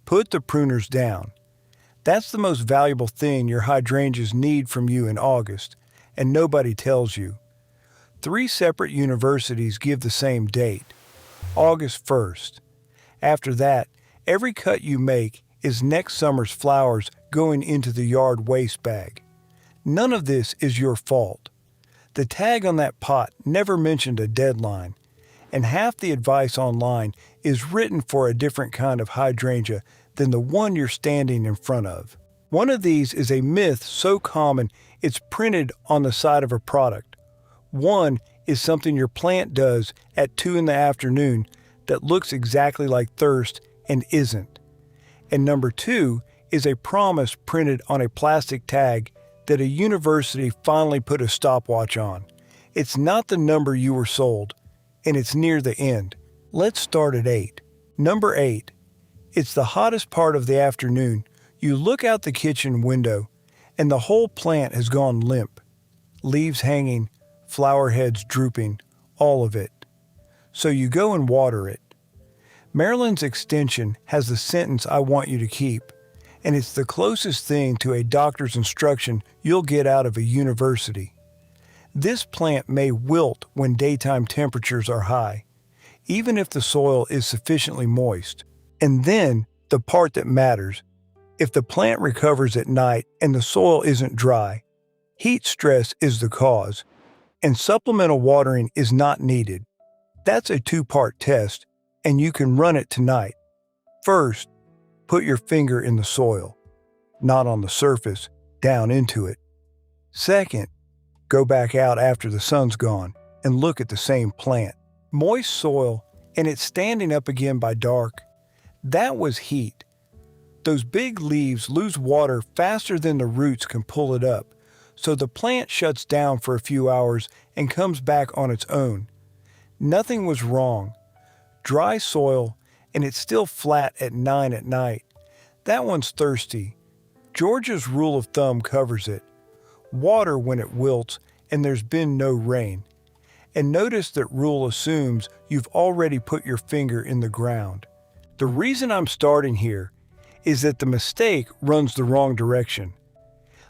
Put the pruners down. That's the most valuable thing your hydrangeas need from you in August, and nobody tells you. 3 separate universities give the same date, August 1st. After that, every cut you make is next summer's flowers going into the yard waste bag. None of this is your fault. The tag on that pot never mentioned a deadline, and half the advice online is written for a different kind of hydrangea than the one you're standing in front of. One of these is a myth so common it's printed on the side of a product. One is something your plant does at 2 in the afternoon that looks exactly like thirst and isn't. And number 2 is a promise printed on a plastic tag that a university finally put a stopwatch on. It's not the number you were sold, and it's near the end. Let's start at 8. Number 8. It's the hottest part of the afternoon. You look out the kitchen window, and the whole plant has gone limp. Leaves hanging, flower heads drooping, all of it. So you go and water it. Maryland's extension has the sentence I want you to keep, and it's the closest thing to a doctor's instruction you'll get out of a university. This plant may wilt when daytime temperatures are high, even if the soil is sufficiently moist. And then, the part that matters, if the plant recovers at night and the soil isn't dry, heat stress is the cause, and supplemental watering is not needed. That's a 2-part test, and you can run it tonight. First, put your finger in the soil, not on the surface, down into it. Second, go back out after the sun's gone and look at the same plant. Moist soil, and it's standing up again by dark. That was heat. Those big leaves lose water faster than the roots can pull it up, so the plant shuts down for a few hours and comes back on its own. Nothing was wrong. Dry soil, and it's still flat at 9 at night. That one's thirsty. Georgia's rule of thumb covers it. Water when it wilts and there's been no rain. And notice that rule assumes you've already put your finger in the ground. The reason I'm starting here is that the mistake runs the wrong direction.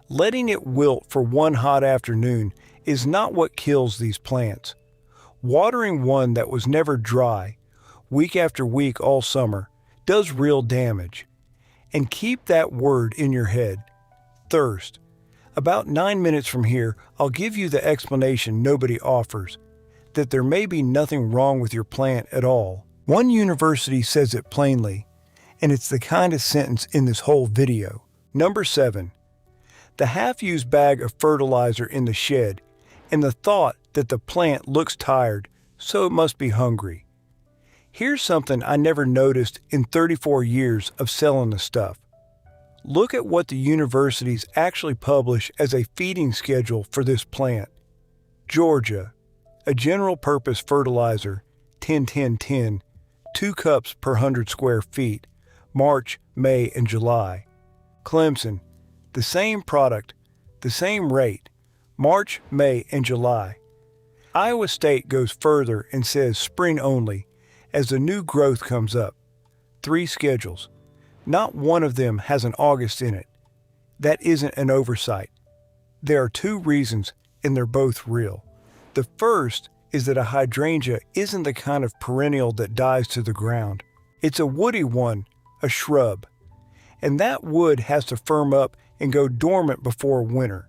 Letting it wilt for one hot afternoon is not what kills these plants. Watering one that was never dry, week after week all summer, does real damage. And keep that word in your head, thirst. About 9 minutes from here, I'll give you the explanation nobody offers, that there may be nothing wrong with your plant at all. One university says it plainly, and it's the kindest sentence in this whole video. Number 7. The half-used bag of fertilizer in the shed, and the thought that the plant looks tired, so it must be hungry. Here's something I never noticed in 34 years of selling the stuff. Look at what the universities actually publish as a feeding schedule for this plant. Georgia, a general-purpose fertilizer, 10-10-10, 2 cups per 100 square feet, March, May, and July. Clemson, the same product, the same rate, March, May, and July. Iowa State goes further and says spring only, as the new growth comes up. 3 schedules. Not one of them has an August in it. That isn't an oversight. There are 2 reasons, and they're both real. The first is that a hydrangea isn't the kind of perennial that dies to the ground. It's a woody one, a shrub. And that wood has to firm up and go dormant before winter.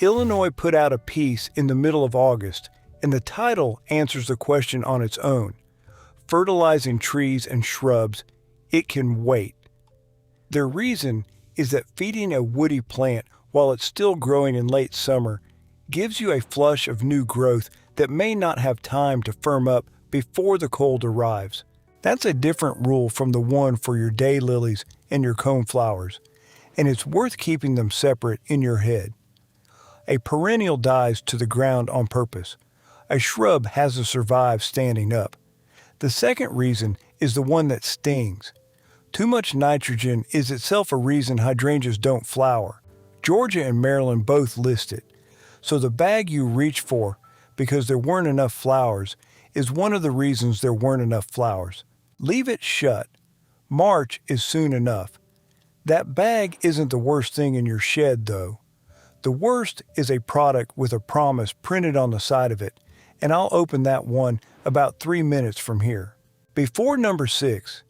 Illinois put out a piece in the middle of August, and the title answers the question on its own. Fertilizing trees and shrubs, it can wait. Their reason is that feeding a woody plant while it's still growing in late summer gives you a flush of new growth that may not have time to firm up before the cold arrives. That's a different rule from the one for your daylilies and your coneflowers, and it's worth keeping them separate in your head. A perennial dies to the ground on purpose. A shrub has to survive standing up. The second reason is the one that stings. Too much nitrogen is itself a reason hydrangeas don't flower. Georgia and Maryland both list it. So the bag you reach for because there weren't enough flowers is one of the reasons there weren't enough flowers. Leave it shut. March is soon enough. That bag isn't the worst thing in your shed, though. The worst is a product with a promise printed on the side of it, and I'll open that one about 3 minutes from here. Before number 6,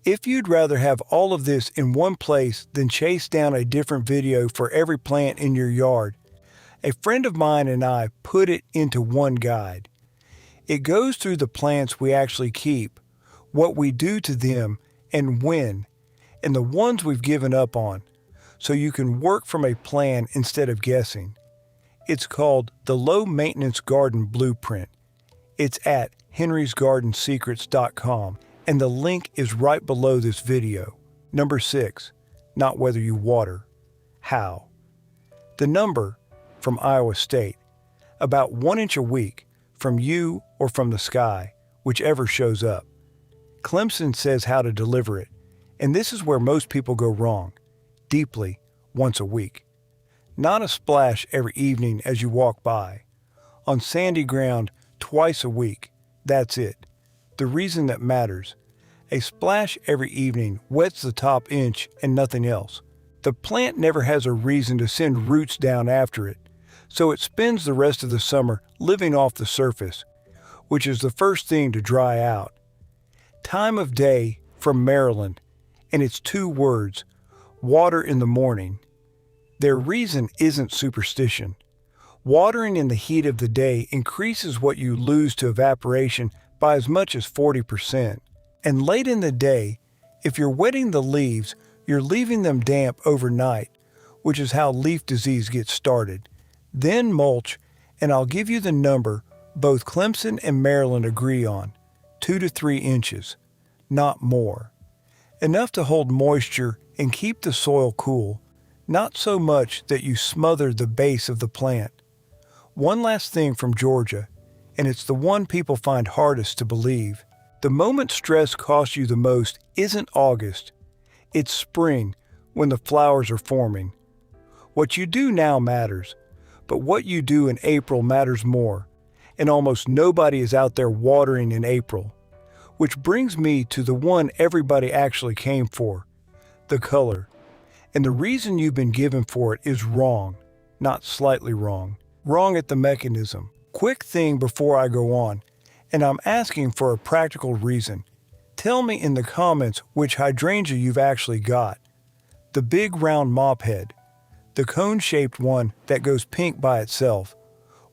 if you'd rather have all of this in one place than chase down a different video for every plant in your yard, a friend of mine and I put it into one guide. It goes through the plants we actually keep, what we do to them, and when, and the ones we've given up on, so you can work from a plan instead of guessing. It's called the Low Maintenance Garden Blueprint. It's at henrysgardensecrets.com, and the link is right below this video. Number 6, not whether you water, how. The number, from Iowa State, about 1 inch a week, from you or from the sky, whichever shows up. Clemson says how to deliver it, and this is where most people go wrong. Deeply, once a week. Not a splash every evening as you walk by. On sandy ground, twice a week. That's it. The reason that matters. A splash every evening wets the top inch and nothing else. The plant never has a reason to send roots down after it, so it spends the rest of the summer living off the surface, which is the first thing to dry out. Time of day, from Maryland, and it's 2 words, water in the morning. Their reason isn't superstition. Watering in the heat of the day increases what you lose to evaporation by as much as 40%. And late in the day, if you're wetting the leaves, you're leaving them damp overnight, which is how leaf disease gets started. Then mulch, and I'll give you the number both Clemson and Maryland agree on, 2 to 3 inches, not more. Enough to hold moisture and keep the soil cool, not so much that you smother the base of the plant. One last thing from Georgia, and it's the one people find hardest to believe. The moment stress costs you the most isn't August, it's spring when the flowers are forming. What you do now matters, but what you do in April matters more, and almost nobody is out there watering in April. Which brings me to the one everybody actually came for, the color. And the reason you've been given for it is wrong, not slightly wrong. Wrong at the mechanism. Quick thing before I go on, and I'm asking for a practical reason. Tell me in the comments which hydrangea you've actually got. The big round mop head, the cone-shaped one that goes pink by itself,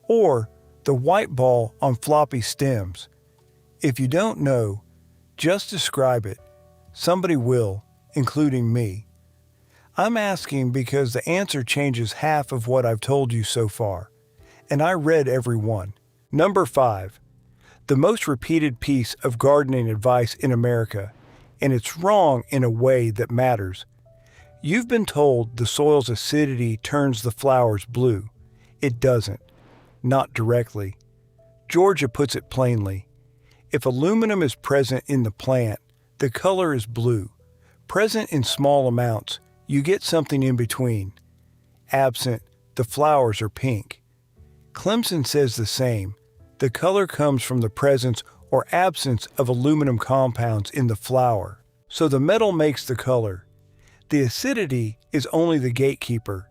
or the white ball on floppy stems. If you don't know, just describe it. Somebody will, including me. I'm asking because the answer changes half of what I've told you so far, and I read every one. Number 5, the most repeated piece of gardening advice in America, and it's wrong in a way that matters. You've been told the soil's acidity turns the flowers blue. It doesn't. Not directly. Georgia puts it plainly. If aluminum is present in the plant, the color is blue. Present in small amounts, you get something in between. Absent, the flowers are pink. Clemson says the same. The color comes from the presence or absence of aluminum compounds in the flower. So the metal makes the color. The acidity is only the gatekeeper.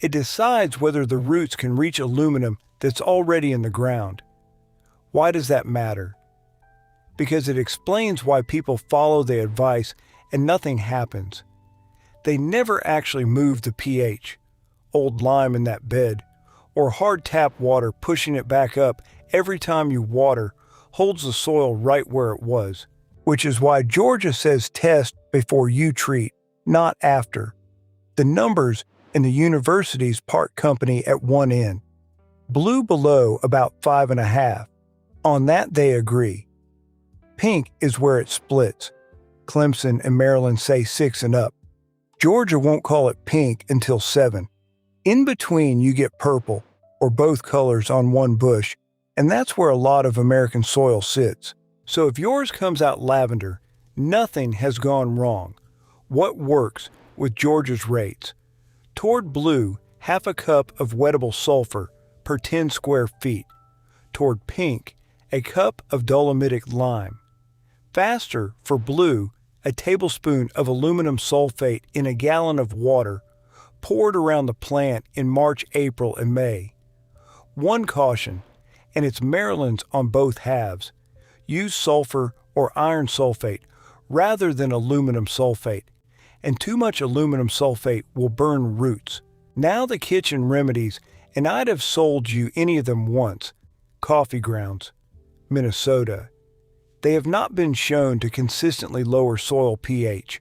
It decides whether the roots can reach aluminum that's already in the ground. Why does that matter? Because it explains why people follow the advice and nothing happens. They never actually move the pH, old lime in that bed, or hard tap water pushing it back up every time you water holds the soil right where it was, which is why Georgia says test before you treat, not after. The numbers in the university's part company at one end. Blue below about 5.5. On that they agree. Pink is where it splits. Clemson and Maryland say 6 and up. Georgia won't call it pink until 7. In between you get purple, or both colors on one bush, and that's where a lot of American soil sits. So if yours comes out lavender, nothing has gone wrong. What works with Georgia's rates? Toward blue, 1/2 cup of wettable sulfur per 10 square feet. Toward pink, 1 cup of dolomitic lime. Faster for blue, a tablespoon of aluminum sulfate in a gallon of water poured around the plant in March, April, and May. One caution, and it's Maryland's on both halves. Use sulfur or iron sulfate rather than aluminum sulfate, and too much aluminum sulfate will burn roots. Now the kitchen remedies, and I'd have sold you any of them once. Coffee grounds. Minnesota. They have not been shown to consistently lower soil pH.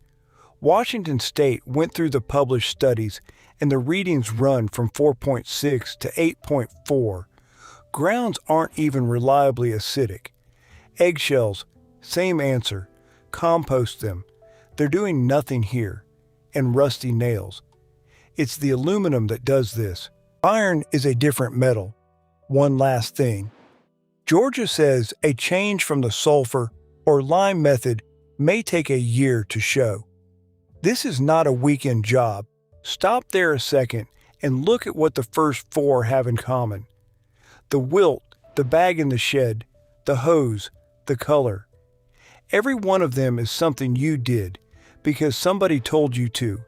Washington State went through the published studies, and the readings run from 4.6 to 8.4. Grounds aren't even reliably acidic. Eggshells, same answer. Compost them. They're doing nothing here. And rusty nails. It's the aluminum that does this. Iron is a different metal. One last thing. Georgia says a change from the sulfur or lime method may take a year to show. This is not a weekend job. Stop there a second and look at what the first four have in common. The wilt, the bag in the shed, the hose, the color. Every one of them is something you did because somebody told you to,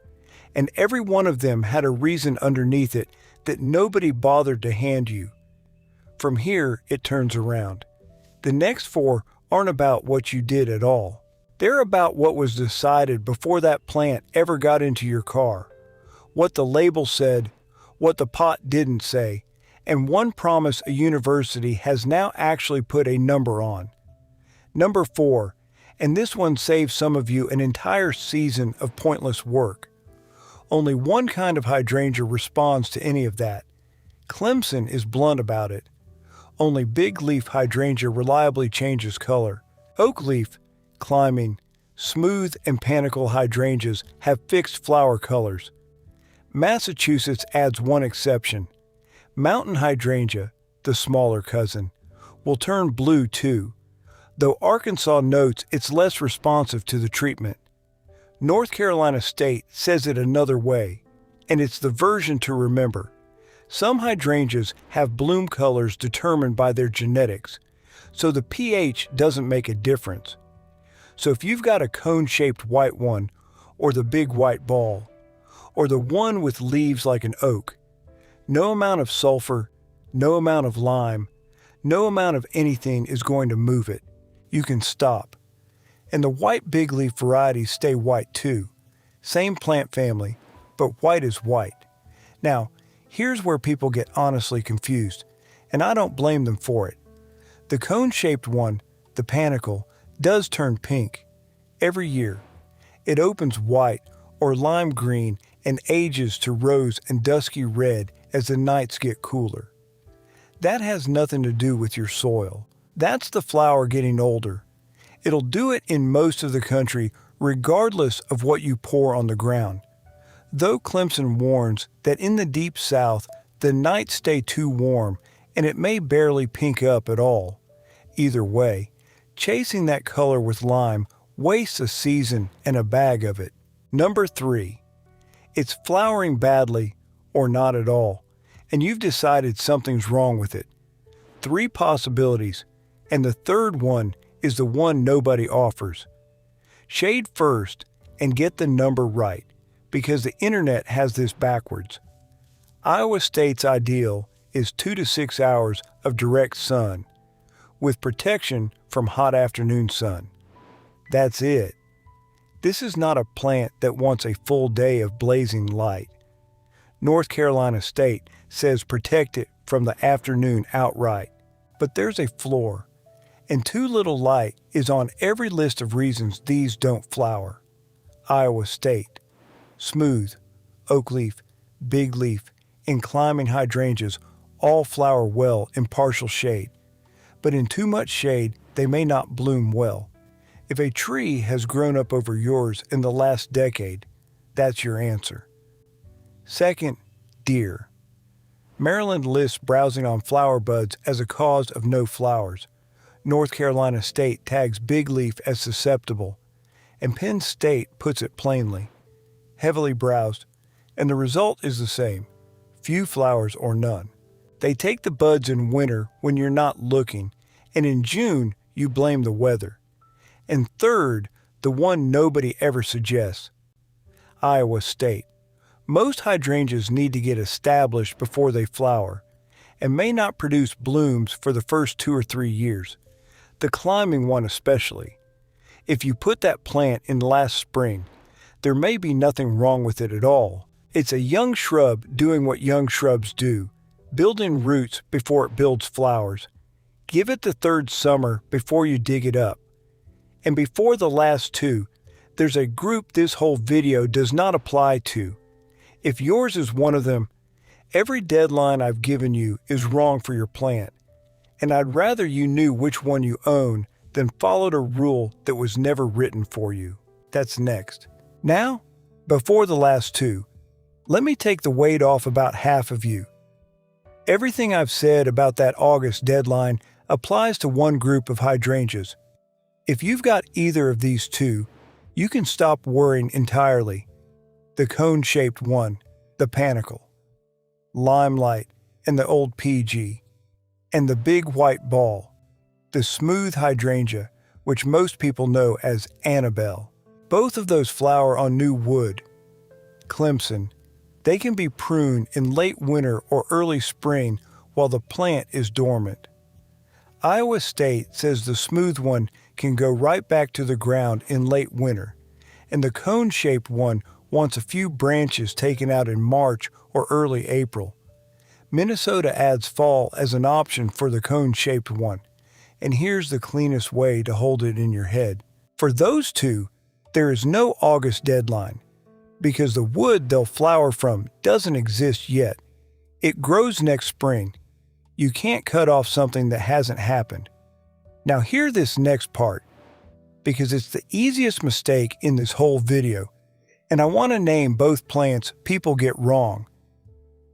and every one of them had a reason underneath it that nobody bothered to hand you. From here, it turns around. The next four aren't about what you did at all. They're about what was decided before that plant ever got into your car. What the label said, what the pot didn't say, and one promise a university has now actually put a number on. Number 4, and this one saves some of you an entire season of pointless work. Only one kind of hydrangea responds to any of that. Clemson is blunt about it. Only big leaf hydrangea reliably changes color. Oak leaf, climbing, smooth and panicle hydrangeas have fixed flower colors. Massachusetts adds one exception. Mountain hydrangea, the smaller cousin, will turn blue too, though Arkansas notes it's less responsive to the treatment. North Carolina State says it another way, and it's the version to remember. Some hydrangeas have bloom colors determined by their genetics, so the pH doesn't make a difference. So if you've got a cone-shaped white one, or the big white ball, or the one with leaves like an oak, no amount of sulfur, no amount of lime, no amount of anything is going to move it. You can stop. And the white big leaf varieties stay white too. Same plant family, but white is white. Now, here's where people get honestly confused, and I don't blame them for it. The cone-shaped one, the panicle, does turn pink. Every year. It opens white or lime green and ages to rose and dusky red as the nights get cooler. That has nothing to do with your soil. That's the flower getting older. It'll do it in most of the country regardless of what you pour on the ground. Though Clemson warns that in the deep south, the nights stay too warm and it may barely pink up at all. Either way, chasing that color with lime wastes a season and a bag of it. Number 3. It's flowering badly or not at all, and you've decided something's wrong with it. 3 possibilities, and the third one is the one nobody offers. Shade first and get the number right, because the internet has this backwards. Iowa State's ideal is 2 to 6 hours of direct sun, with protection from hot afternoon sun. That's it. This is not a plant that wants a full day of blazing light. North Carolina State says protect it from the afternoon outright. But there's a floor, and too little light is on every list of reasons these don't flower. Iowa State. Smooth, oak leaf, big leaf, and climbing hydrangeas all flower well in partial shade, but in too much shade they may not bloom well. If a tree has grown up over yours in the last decade, that's your answer. Second, deer. Maryland lists browsing on flower buds as a cause of no flowers. North Carolina State tags big leaf as susceptible, and Penn State puts it plainly. Heavily browsed, and the result is the same, few flowers or none. They take the buds in winter when you're not looking, and in June you blame the weather. And third, the one nobody ever suggests. Iowa State. Most hydrangeas need to get established before they flower, and may not produce blooms for the first 2 or 3 years, the climbing one especially. If you put that plant in last spring, there may be nothing wrong with it at all. It's a young shrub doing what young shrubs do, building roots before it builds flowers. Give it the 3rd summer before you dig it up. And before the last 2, there's a group this whole video does not apply to. If yours is one of them, every deadline I've given you is wrong for your plant, and I'd rather you knew which one you own than followed a rule that was never written for you. That's next. Now, before the last 2, let me take the weight off about half of you. Everything I've said about that August deadline applies to one group of hydrangeas. If you've got either of these 2, you can stop worrying entirely. The cone-shaped one, the panicle, limelight, and the old PG, and the big white ball, the smooth hydrangea, which most people know as Annabelle. Both of those flower on new wood. Clemson. They can be pruned in late winter or early spring while the plant is dormant. Iowa State says the smooth one can go right back to the ground in late winter, and the cone-shaped one wants a few branches taken out in March or early April. Minnesota adds fall as an option for the cone-shaped one, and here's the cleanest way to hold it in your head. For those 2, there is no August deadline, because the wood they'll flower from doesn't exist yet. It grows next spring. You can't cut off something that hasn't happened. Now hear this next part, because it's the easiest mistake in this whole video, and I want to name both plants people get wrong.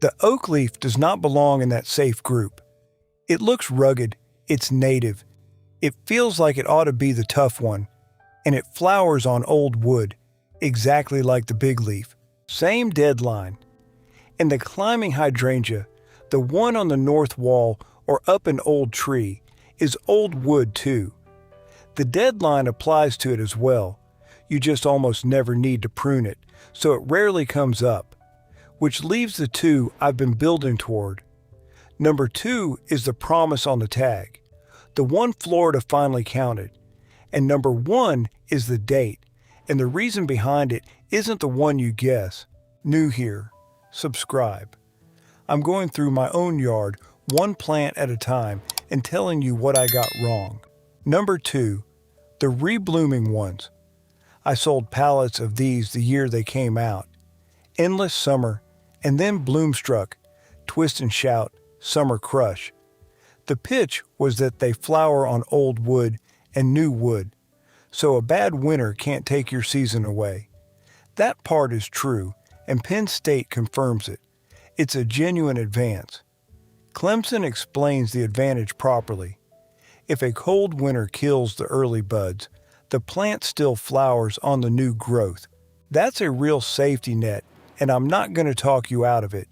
The oak leaf does not belong in that safe group. It looks rugged, it's native, it feels like it ought to be the tough one, and it flowers on old wood, exactly like the big leaf. Same deadline. And the climbing hydrangea, the one on the north wall or up an old tree, is old wood too. The deadline applies to it as well. You just almost never need to prune it, so it rarely comes up, which leaves the 2 I've been building toward. Number 2 is the promise on the tag, the one Florida finally counted. And number 1 is the date, and the reason behind it isn't the one you guess. New here, subscribe. I'm going through my own yard, one plant at a time, and telling you what I got wrong. Number 2, the reblooming ones. I sold pallets of these the year they came out. Endless summer, and then bloomstruck, twist and shout, summer crush. The pitch was that they flower on old wood and new wood, so a bad winter can't take your season away. That part is true, and Penn State confirms it. It's a genuine advance. Clemson explains the advantage properly. If a cold winter kills the early buds, the plant still flowers on the new growth. That's a real safety net, and I'm not going to talk you out of it.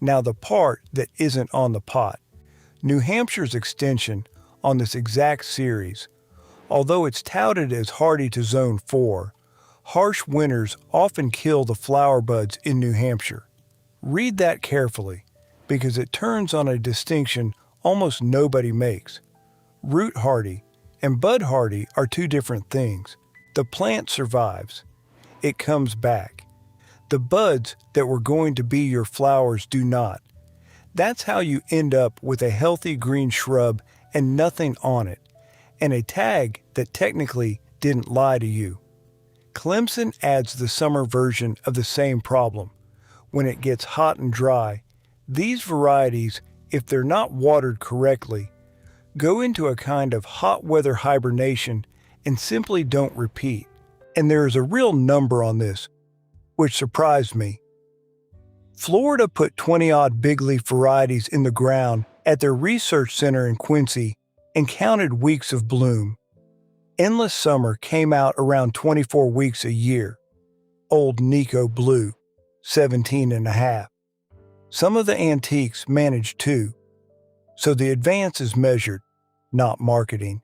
Now the part that isn't on the pot. New Hampshire's extension on this exact series. Although it's touted as hardy to Zone 4, harsh winters often kill the flower buds in New Hampshire. Read that carefully, because it turns on a distinction almost nobody makes. Root hardy and bud hardy are 2 different things. The plant survives. It comes back. The buds that were going to be your flowers do not. That's how you end up with a healthy green shrub and nothing on it, and a tag that technically didn't lie to you. Clemson adds the summer version of the same problem. When it gets hot and dry, these varieties, if they're not watered correctly, go into a kind of hot weather hibernation and simply don't repeat. And there is a real number on this, which surprised me. Florida put 20-odd big leaf varieties in the ground at their research center in Quincy and counted weeks of bloom. Endless Summer came out around 24 weeks a year. Old Nico Blue, 17 and a half. Some of the antiques managed too. So the advance is measured, not marketing.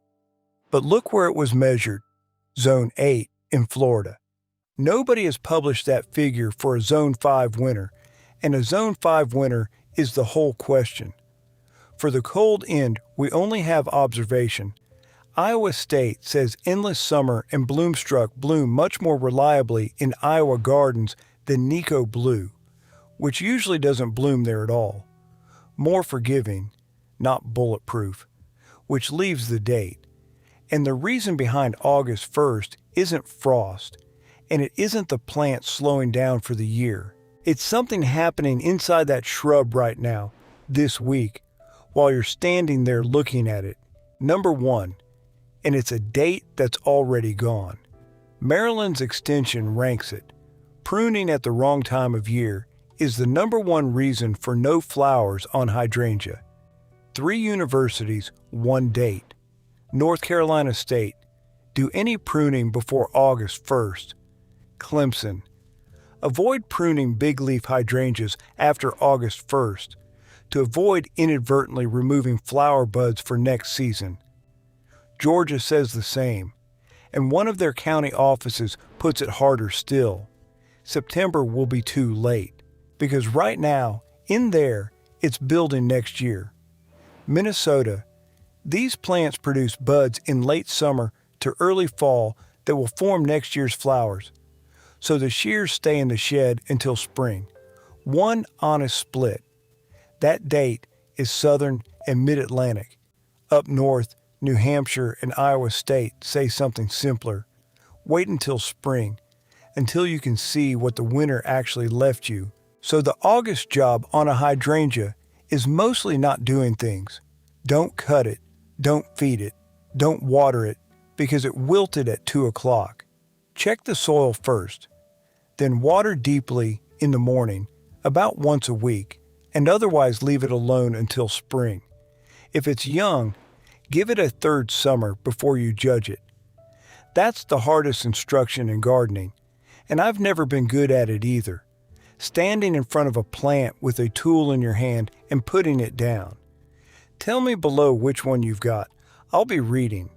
But look where it was measured, Zone 8 in Florida. Nobody has published that figure for a Zone 5 winter, and a Zone 5 winter is the whole question. For the cold end, we only have observation. Iowa State says endless summer and bloomstruck bloom much more reliably in Iowa gardens than Nico blue, which usually doesn't bloom there at all. More forgiving, not bulletproof, which leaves the date. And the reason behind August 1st isn't frost, and it isn't the plant slowing down for the year. It's something happening inside that shrub right now, this week, while you're standing there looking at it. Number 1, and it's a date that's already gone. Maryland's extension ranks it. Pruning at the wrong time of year is the number 1 reason for no flowers on hydrangea. 3 universities, 1 date. North Carolina State, do any pruning before August 1st. Clemson, avoid pruning big leaf hydrangeas after August 1st to avoid inadvertently removing flower buds for next season. Georgia says the same, and one of their county offices puts it harder still. September will be too late, because right now, in there, it's building next year. Minnesota, these plants produce buds in late summer to early fall that will form next year's flowers, so the shears stay in the shed until spring. 1 honest split. That date is Southern and Mid-Atlantic. Up north, New Hampshire and Iowa State say something simpler. Wait until spring, until you can see what the winter actually left you. So the August job on a hydrangea is mostly not doing things. Don't cut it, don't feed it, don't water it, because it wilted at 2 o'clock. Check the soil first, then water deeply in the morning, about once a week, and otherwise leave it alone until spring. If it's young, give it a 3rd summer before you judge it. That's the hardest instruction in gardening, and I've never been good at it either. Standing in front of a plant with a tool in your hand and putting it down. Tell me below which one you've got. I'll be reading.